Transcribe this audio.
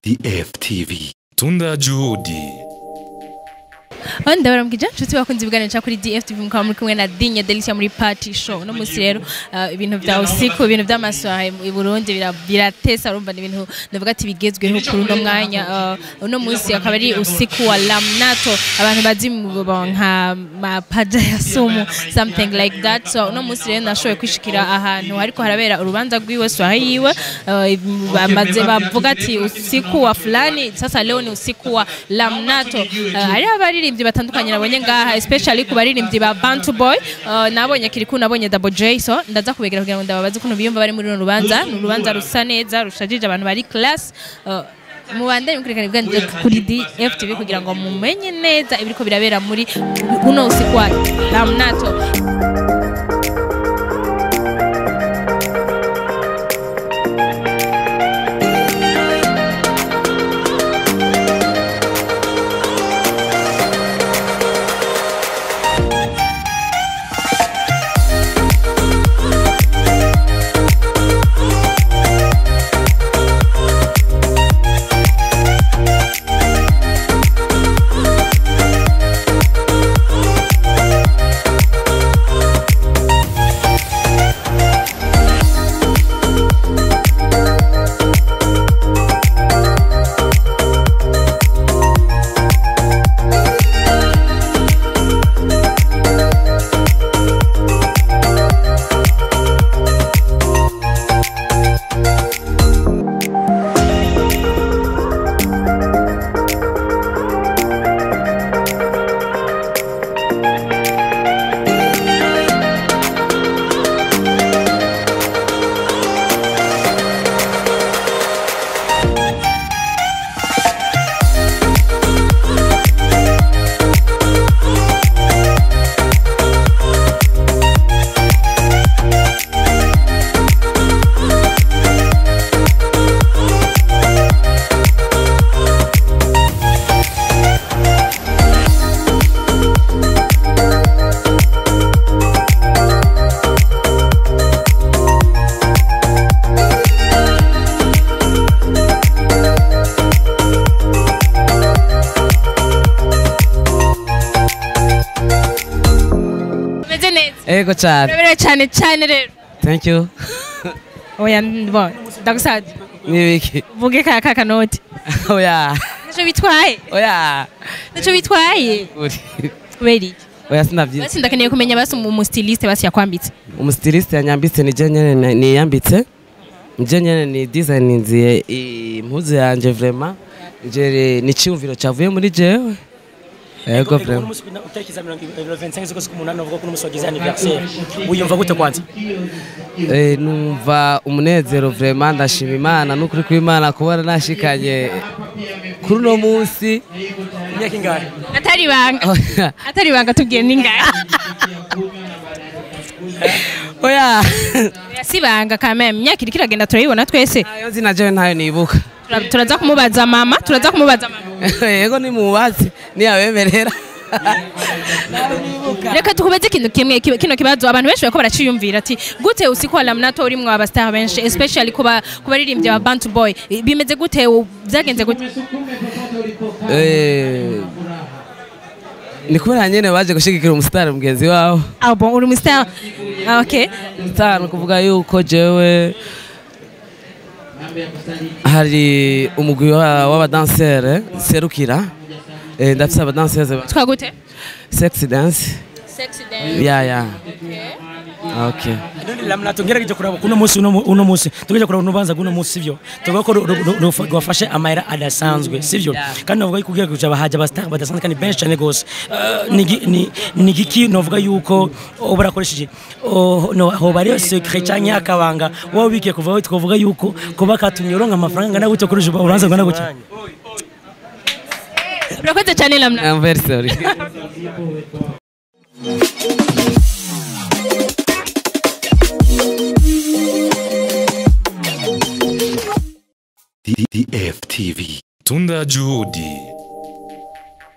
DFTV Tunda Juhudi. Ndabara mkija nshuti bakunze ibiganiro kuri DFTV mukaba muri kumwe na Dinya Delicia muri party show no musi rero ibintu vya usiku ibintu vy'amasaha i Burundi biratesa urumva ni ibintu ndavuga ati bigezweho kuri no mwanya no musi akaba ari usiku wa Lamnato abantu bazi nka mapaja ya sumu something like that so no musi rero nashoboye kwishikira ahantu ariko harabera urubanza rwiwe swahiwe bamaze bavuga ati usiku wa fulani sasa leo ni usiku wa Lamnato hari abaririmbyi batandukanye nabonye ngaha especially ku baririmbyi ba Bantu Boy nabonye Kiriku nabonye Double J so ndaza kubegera kugira ngo ndababaze kuno biyumva bari muri rubanza rusa neza rushajije abantu bari class mubandanye mukurikana ibiganje kuri DFTV kugira ngo mumenye neza ibiriko birabera muri uno usiku wa Lamnato. Ego cyane. Bebere cyane rero. Thank you. Oya bo ndagusaje. Nibiki. Vuge kaka note. Oya. Nacho bitwaye. Oya. Nacho bitwaye. Ready. Oya sinavyize. Basi ndakeneye kumenya basi umu stylist basi yakwambitse. Umu stylist yanyambitse ni je nyene ni yambitse. Je nyene ni design nziye impuzu yanje vraiment. Je ni cyumviro cyavuye muri jewe. Ego vraiment. Utakiza 25 ziko siku munana uvuga ko n'umusogiza anniversaire. Uyumva gute kwanza? Numva umunezero vraiment ndashima Imana n'ukuri kw'Imana kubona nashikanye kuri no munsi. Imyaka ingahe? Atari banga tugiye ningahe? Oya. Sibanga kama imyaka irikiragenda turayibona twese. Ayo zina je ntayo nibuka. Turaza kumubaza mama. Yego ni mubazi ni abemerera. Reka tukubaze ikintu kimwe kino kibazo abantu benshi bako baraciyumvira ati gute usiku wa Lamnato uri mwa abastar benshi especially kuba baririmbye ba Bantu Boy bimeze gute byagenze gute? Ni kubera nyene baje gushigikira umustar mugenzi wao. Ah bon uri umustar. Okay. Star kuvuga yuko jewe hari umugwi w'abadansere serukira ndafise abadansere twagute sexy dance yeah okay Lamnato ngerageje kuraba kuno munsi tugeje kuraba unubanza kuno munsi sivyo tuvuga ko rwafashe amahera adasanzwe sivyo kandi navuga yuko kugira kuja bahaje abastar badasanzwe kandi benshi cyane gose ni giki novuga yuko obarakoresheje no ho bari secret cyane akabanga wowe bikiye kuva twavuga yuko kuba katumye uronka amafaranga na gute kuruje uranza ngana gute urakoze cyane Lamnato. I'm very sorry. DFTV Tunda Juhudi.